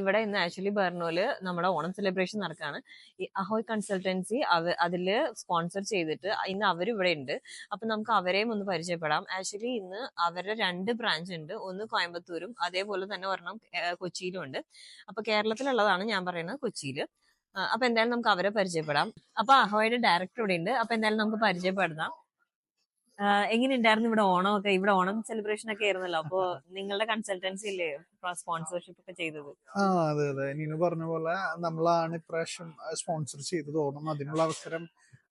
ഇവിടെ ഇന്ന് ആക്ച്വലി ബെർണോല് നമ്മുടെ ഓണം സെലിബ്രേഷൻ നടക്കാണ്. ഈ അഹോയ് കൺസൾട്ടൻസി അതില് സ്പോൺസർ ചെയ്തിട്ട് ഇന്ന് അവരിവിടെ ഉണ്ട്. അപ്പൊ നമുക്ക് അവരെയും ഒന്ന് പരിചയപ്പെടാം. ആക്ച്വലി ഇന്ന് അവരുടെ 2 ബ്രാഞ്ച് ഉണ്ട്. ഒന്ന് കോയമ്പത്തൂരും അതേപോലെ തന്നെ ഒരെണ്ണം കൊച്ചിയിലും ഉണ്ട്. അപ്പൊ കേരളത്തിലുള്ളതാണ് ഞാൻ പറയുന്നത്, കൊച്ചിയില്. അപ്പൊ എന്തായാലും നമുക്ക് അവരെ പരിചയപ്പെടാം. അപ്പൊ അഹോയുടെ ഡയറക്ടർ ഇവിടെ ഉണ്ട്. അപ്പൊ എന്തായാലും നമുക്ക് പരിചയപ്പെടാം. എങ്ങനെയുണ്ടായിരുന്നു ഇവിടെ ഓണമൊക്കെ? ഇവിടെ ഓണം സെലിബ്രേഷൻ ഒക്കെ ആയിരുന്നല്ലോ. അപ്പൊ നിങ്ങളുടെ കൺസൾട്ടൻസി അല്ലേ സ്പോൺസർഷിപ്പ് ഒക്കെ ചെയ്തത്? അതെ അതെ, നീനു പറഞ്ഞ പോലെ നമ്മളാണ് ഇപ്രാവശ്യം സ്പോൺസർ ചെയ്തത് ഓണം. അതിനുള്ള അവസരം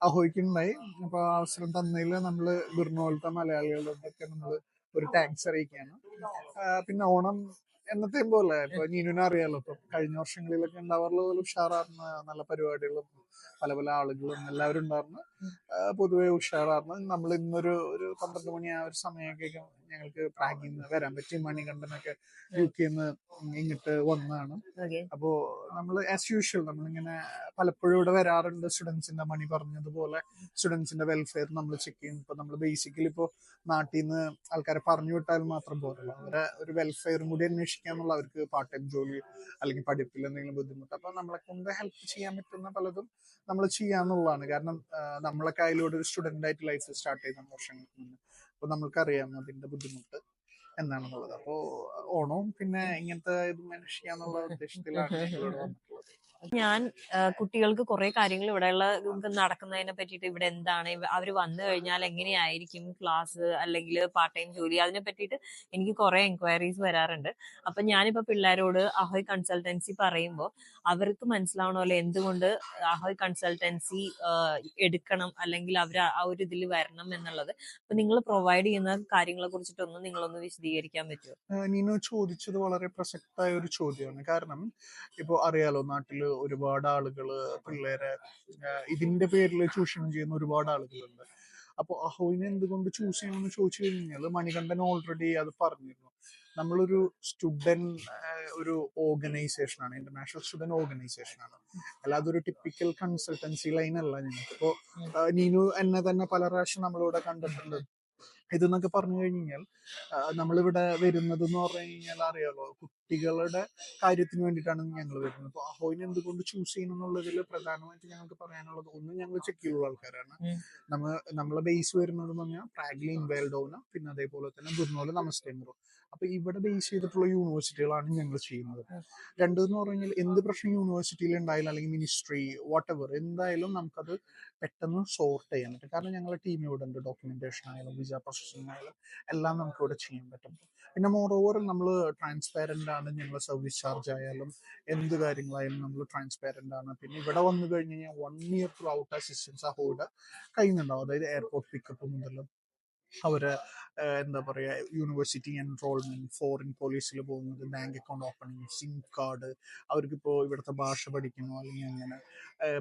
അഹോയ്ക്കുണ്ടായി. അപ്പൊ അവസരം തന്നതിൽ നമ്മള് ബിർണോലത്തെ മലയാളികളോടൊക്കെ നമ്മള് ഒരു താങ്ക്സ് അറിയിക്കുകയാണ്. പിന്നെ ഓണം എന്നത്തെയും പോലെ ഇപ്പൊ നീനുവിനെ അറിയാലോ, ഇപ്പൊ കഴിഞ്ഞ വർഷങ്ങളിലൊക്കെ ഉണ്ടാവാറുള്ള പോലെ ഉഷാറാർന്ന നല്ല പരിപാടികളും പല പല ആളുകളും എല്ലാവരും ഉണ്ടായിരുന്നു. പൊതുവെ ഉഷാറാർന്ന്. നമ്മൾ ഇന്നൊരു 12 മണി ആ ഒരു സമയമൊക്കെ ഞങ്ങൾക്ക് പ്രാഗിൽ നിന്ന് വരാൻ പറ്റി. മണികണ്ഠനൊക്കെ UK ന്ന് ഇങ്ങോട്ട് വന്നതാണ്. അപ്പോ നമ്മൾ ആസ് യൂഷ്വൽ നമ്മളിങ്ങനെ പലപ്പോഴും ഇവിടെ വരാറുണ്ട്. സ്റ്റുഡൻസിന്റെ മണി പറഞ്ഞതുപോലെ സ്റ്റുഡൻസിന്റെ വെൽഫെയർ നമ്മൾ ചെക്ക് ചെയ്യും. ഇപ്പൊ നമ്മൾ ബേസിക്കലി ഇപ്പോ നാട്ടിൽ നിന്ന് ആൾക്കാരെ പറഞ്ഞു വിട്ടാൽ മാത്രം പോരല്ലോ, അവരെ ഒരു വെൽഫെയറും കൂടി അന്വേഷിക്കാന്നുള്ള, അവർക്ക് പാർട്ട് ടൈം ജോലി അല്ലെങ്കിൽ പഠിപ്പിൽ എന്തെങ്കിലും ബുദ്ധിമുട്ട്, അപ്പൊ നമ്മളെ കൊണ്ട് ഹെൽപ്പ് ചെയ്യാൻ പറ്റുന്ന പലതും നമ്മൾ ചെയ്യാന്നുള്ളതാണ്. കാരണം നമ്മളൊക്കെ അതിലൂടെ ഒരു സ്റ്റുഡന്റ് ആയിട്ട് ലൈഫ് സ്റ്റാർട്ട് ചെയ്യുന്ന വർഷങ്ങൾക്ക് മുന്നേ. അപ്പൊ നമ്മൾക്കറിയാം അതിന്റെ ബുദ്ധിമുട്ട് എന്താണെന്നുള്ളത്. അപ്പോ ഓണവും പിന്നെ ഇങ്ങനത്തെ ഇത് മാനേജ് ചെയ്യാന്നുള്ള ഉദ്ദേശത്തിലാണ് ഞങ്ങളിവിടെ വന്നിട്ടുള്ളത്. ഞാൻ കുട്ടികൾക്ക് കുറെ കാര്യങ്ങൾ ഇവിടെയുള്ള നടക്കുന്നതിനെ പറ്റിയിട്ട്, ഇവിടെ എന്താണ് അവർ വന്നു കഴിഞ്ഞാൽ എങ്ങനെയായിരിക്കും ക്ലാസ് അല്ലെങ്കിൽ പാർട്ട് ടൈം ജോലി, അതിനെ പറ്റിയിട്ട് എനിക്ക് കുറെ എൻക്വയറീസ് വരാറുണ്ട്. അപ്പൊ ഞാനിപ്പോ പിള്ളേരോട് അഹോയ് കൺസൾട്ടൻസി പറയുമ്പോൾ അവർക്ക് മനസ്സിലാവണമല്ലോ എന്തുകൊണ്ട് അഹോയ് കൺസൾട്ടൻസി എടുക്കണം അല്ലെങ്കിൽ അവർ ആ ഒരു ഇതിൽ വരണം എന്നുള്ളത്. അപ്പൊ നിങ്ങൾ പ്രൊവൈഡ് ചെയ്യുന്ന കാര്യങ്ങളെ കുറിച്ചിട്ടൊന്നും നിങ്ങളൊന്ന് വിശദീകരിക്കാൻ പറ്റുമോ? നീനു ചോദിച്ചത് വളരെ പ്രസക്തമായ ഒരു ചോദ്യമാണ്. കാരണം ഇപ്പൊ അറിയാലോ, നാട്ടില് ഒരുപാട് ആളുകള് പിള്ളേരെ ഇതിന്റെ പേരിൽ ചൂഷണം ചെയ്യുന്ന ഒരുപാട് ആളുകളുണ്ട്. അപ്പോൾ അഹോയിനെ എന്തുകൊണ്ട് ചൂസ് ചെയ്യണമെന്ന് ചോദിച്ചു കഴിഞ്ഞാൽ മണികണ്ഠൻ ഓൾറെഡി അത് പറഞ്ഞിരുന്നു. നമ്മളൊരു സ്റ്റുഡന്റ് ഒരു ഓർഗനൈസേഷൻ ആണ്, ഇന്റർനാഷണൽ സ്റ്റുഡന്റ് ഓർഗനൈസേഷൻ ആണ്, അല്ലാതെ ഒരു ടിപ്പിക്കൽ കൺസൾട്ടൻസി ലൈൻ അല്ല ഞങ്ങൾക്കിപ്പോ. നീനു എന്നെ തന്നെ പല പ്രാവശ്യം നമ്മളിവിടെ കണ്ടിട്ടുണ്ട്. ഇതെന്നൊക്കെ പറഞ്ഞു കഴിഞ്ഞാൽ നമ്മളിവിടെ വരുന്നത് എന്ന് പറഞ്ഞു കഴിഞ്ഞാൽ അറിയാലോ, കുട്ടികളുടെ കാര്യത്തിന് വേണ്ടിയിട്ടാണ് ഞങ്ങൾ വരുന്നത്. അപ്പൊ അഹോയിനെ എന്തുകൊണ്ട് ചൂസ് ചെയ്യണം എന്നുള്ളതിൽ പ്രധാനമായിട്ട് ഞങ്ങൾക്ക് പറയാനുള്ളത്, ഒന്ന്, ഞങ്ങൾ ചെക്കിലുള്ള ആൾക്കാരാണ്. നമ്മളെ ബേസ് വരുന്നത് എന്ന് പറഞ്ഞാൽ പ്രാഗ്ലി, ഇൻവാൽഡോന, പിന്നെ അതേപോലെ തന്നെ ബുർണോല്, നമസ്തേമറോ. അപ്പൊ ഇവിടെ ബേസ് ചെയ്തിട്ടുള്ള യൂണിവേഴ്സിറ്റികളാണ് ഞങ്ങൾ ചെയ്യുന്നത്. രണ്ടെന്ന് പറഞ്ഞാൽ എന്ത് പ്രശ്നം യൂണിവേഴ്സിറ്റിയിൽ ഉണ്ടായാലും അല്ലെങ്കിൽ മിനിസ്ട്രി വാട്ട് എവർ എന്തായാലും നമുക്കത് പെട്ടെന്ന് സോർട്ട് ചെയ്യാൻ പറ്റും. കാരണം ഞങ്ങളുടെ ടീം ഇവിടെ ഉണ്ട്. ഡോക്യുമെന്റേഷൻ ആയാലും വിസ പ്രോസസ്സിംഗ് ആയാലും എല്ലാം നമുക്ക് ഇവിടെ ചെയ്യാൻ പറ്റും. പിന്നെ മോർ ഓവർ നമ്മൾ ട്രാൻസ്പാരന്റ് ആണ്. ഞങ്ങൾ സർവീസ് ചാർജ് ആയാലും എന്ത് കാര്യങ്ങളായാലും നമ്മൾ ട്രാൻസ്പാരന്റ് ആണ്. പിന്നെ ഇവിടെ വന്നു കഴിഞ്ഞ് കഴിഞ്ഞാൽ 1 year ത്രൂ ഔട്ട് അസിസ്റ്റൻസ് അഹോയുടെ കഴിയുന്നുണ്ടാവും. അതായത് എയർപോർട്ട് പിക്കപ്പ് മുതൽ അവര് എന്താ പറയാ, യൂണിവേഴ്സിറ്റി എൻറോൾമെന്റ്, ഫോറിൻ പോലീസിൽ പോകുന്നത്, bank account opening, sim card, അവർക്കിപ്പോ ഇവിടുത്തെ ഭാഷ പഠിക്കണോ അല്ലെങ്കിൽ അങ്ങനെ,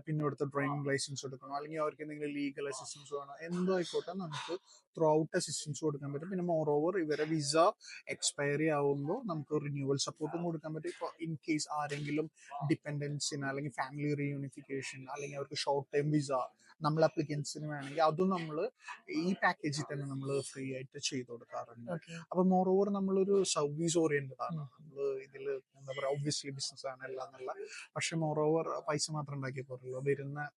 പിന്നെ ഇവിടുത്തെ ഡ്രൈവിംഗ് ലൈസൻസ് എടുക്കണോ, അല്ലെങ്കിൽ അവർക്ക് എന്തെങ്കിലും ലീഗൽ അസിസ്റ്റൻസ് വേണോ, എന്തോ ആയിക്കോട്ടെ നമുക്ക് ത്രൂ ഔട്ട് അസിസ്റ്റൻസ് കൊടുക്കാൻ പറ്റും. പിന്നെ മോർ ഓവർ ഇവരെ വിസ എക്സ്പയറി ആവുമ്പോൾ നമുക്ക് റിന്യൂവൽ സപ്പോർട്ടും കൊടുക്കാൻ പറ്റും. ഇപ്പോൾ ഇൻ കേസ് ആരെങ്കിലും ഡിപ്പെൻഡൻസിന് അല്ലെങ്കിൽ ഫാമിലി റീയൂണിഫിക്കേഷൻ അല്ലെങ്കിൽ അവർക്ക് ഷോർട്ട് ടൈം വിസ നമ്മൾ അപ്ലിക്കൻസിന് വേണമെങ്കിൽ അതും നമ്മൾ ഈ പാക്കേജിൽ തന്നെ നമ്മൾ ഫ്രീ ആയിട്ട് ചെയ്ത് കൊടുക്കാറുണ്ട്. അപ്പൊ മോർ ഓവർ നമ്മളൊരു സർവീസ് ഓറിയന്റഡ് ആണ്. നമ്മൾ ഇതിൽ എന്താ പറയാ, ഒബ്വിയസ്ലി ബിസിനസ് ആണ് എല്ലാം എന്നുള്ള, പക്ഷെ മോർ ഓവർ പൈസ മാത്രം ഉണ്ടാക്കിയ പോരല്ലോ, വരുന്ന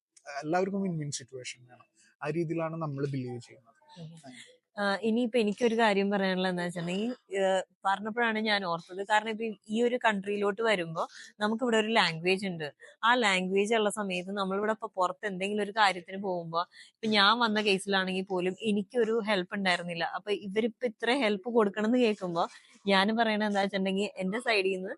എല്ലാവർക്കും വിൻ വിൻ സിറ്റുവേഷൻ വേണം. ആ രീതിയിലാണ് നമ്മൾ ബിലീവ് ചെയ്യുന്നത്. ഇനിയിപ്പോ എനിക്കൊരു കാര്യം പറയാനുള്ളത് എന്താ വെച്ചിട്ടുണ്ടെങ്കിൽ, പറഞ്ഞപ്പോഴാണ് ഞാൻ ഓർത്തത്. കാരണം ഇപ്പൊ ഈ ഒരു കൺട്രിയിലോട്ട് വരുമ്പോ നമുക്ക് ഇവിടെ ഒരു ലാംഗ്വേജ് ഉണ്ട്. ആ ലാംഗ്വേജ് ഉള്ള സമയത്ത് നമ്മളിവിടെ ഇപ്പൊ പുറത്ത് എന്തെങ്കിലും ഒരു കാര്യത്തിന് പോകുമ്പോ, ഇപ്പൊ ഞാൻ വന്ന കേസിലാണെങ്കിൽ പോലും എനിക്കൊരു ഹെൽപ്പ് ഉണ്ടായിരുന്നില്ല. അപ്പൊ ഇവരിപ്പോ ഇത്ര ഹെൽപ്പ് കൊടുക്കണം എന്ന് കേൾക്കുമ്പോ ഞാൻ പറയണത് എന്താ വെച്ചിട്ടുണ്ടെങ്കിൽ, എന്റെ സൈഡിൽ നിന്ന്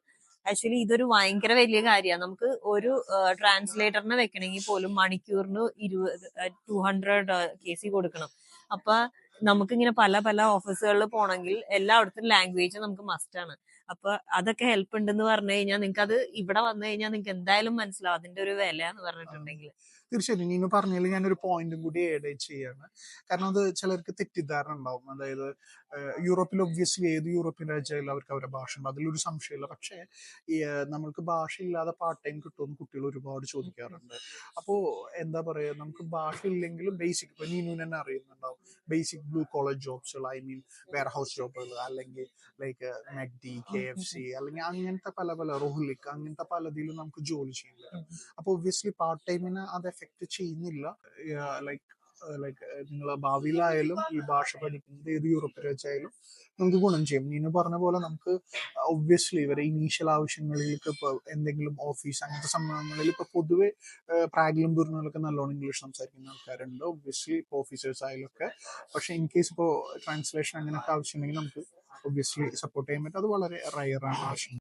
ആക്ച്വലി ഇതൊരു ഭയങ്കര വലിയ കാര്യമാണ്. നമുക്ക് ഒരു ട്രാൻസ്ലേറ്ററിനെ വെക്കണമെങ്കിൽ പോലും മണിക്കൂറിന് 200 KC കൊടുക്കണം. അപ്പൊ നമുക്കിങ്ങനെ പല പല ഓഫീസുകളിൽ പോകണമെങ്കിൽ എല്ലായിടത്തും ലാംഗ്വേജ് നമുക്ക് മസ്റ്റ് ആണ്. അപ്പൊ അതൊക്കെ ഹെൽപ്പ് ഉണ്ടെന്ന് പറഞ്ഞു കഴിഞ്ഞാൽ നിങ്ങൾക്ക് അത് ഇവിടെ വന്നു കഴിഞ്ഞാൽ നിങ്ങൾക്ക് എന്തായാലും മനസ്സിലാവും അതിന്റെ ഒരു വില എന്ന് പറഞ്ഞിട്ടുണ്ടെങ്കിൽ. തീർച്ചയായിട്ടും നീನು പറഞ്ഞതിൽ ഞാനൊരു പോയിന്റും കൂടി ആഡ് ചെയ്യാണ്. കാരണം അത് ചിലർക്ക് തെറ്റിദ്ധാരണ ഉണ്ടാവും. അതായത് യൂറോപ്പിൽ ഒബ്വിയസ്ലി ഏത് യൂറോപ്യൻ രാജ്യമായാലും അവർക്ക് അവരുടെ ഭാഷ ഉണ്ട്, അതിലൊരു സംശയമില്ല. പക്ഷേ ഈ നമ്മൾക്ക് ഭാഷ ഇല്ലാതെ പാർട്ട് ടൈം കിട്ടുമെന്ന് കുട്ടികൾ ഒരുപാട് ചോദിക്കാറുണ്ട്. അപ്പോൾ എന്താ പറയുക, നമുക്ക് ഭാഷ ഇല്ലെങ്കിലും ബേസിക്, ഇപ്പൊ നീനു തന്നെ അറിയുന്നുണ്ടാവും, ബേസിക് ബ്ലൂ കോളർ ജോബ്സുകൾ, ഐ മീൻ വെയർ ഹൗസ് ജോബുകൾ, അല്ലെങ്കിൽ ലൈക്ക് മെക്ഡി, കെ ഉം, എഫ് ഉം, സി, അല്ലെങ്കിൽ അങ്ങനത്തെ പല പല റോഹ്ലിക്, അങ്ങനത്തെ പലതിലും നമുക്ക് ജോലി ചെയ്യാൻ ഉം, പറ്റും. അപ്പൊ ഒബ്വിയസ്ലി പാർട്ട് ടൈമിന് അത് എഫക്ട് ചെയ്യുന്നില്ല. ലൈക്ക് നിങ്ങൾ ഭാവിയിലായാലും ഈ ഭാഷ പഠിക്കുന്നത് ഏത് യൂറോപ്യൻ രാജ്യമായാലും നമുക്ക് ഗുണം ചെയ്യും. നീನು പറഞ്ഞ പോലെ നമുക്ക് ഒബ്വിയസ്ലി ഇവരെ ഇനീഷ്യൽ ആവശ്യങ്ങളിലേക്ക് ഇപ്പൊ എന്തെങ്കിലും ഓഫീസ് അങ്ങനത്തെ സംഭവങ്ങളിൽ ഇപ്പൊ പൊതുവെ പ്രാഗിലും ബുർണയിലൊക്കെ നല്ലോണം ഇംഗ്ലീഷ് സംസാരിക്കുന്ന ആൾക്കാരുണ്ട്, ഒബ്വിയസ്ലി ഇപ്പോൾ ഓഫീസേഴ്സ് ആയാലും ഒക്കെ. പക്ഷെ ഇൻ കേസ് ഇപ്പോൾ ട്രാൻസ്ലേഷൻ അങ്ങനെയൊക്കെ ആവശ്യമുണ്ടെങ്കിൽ നമുക്ക് ഒബ്വിയസ്ലി സപ്പോർട്ട് ചെയ്യാൻ പറ്റും. അത് വളരെ റയറാണ് ആവശ്യം.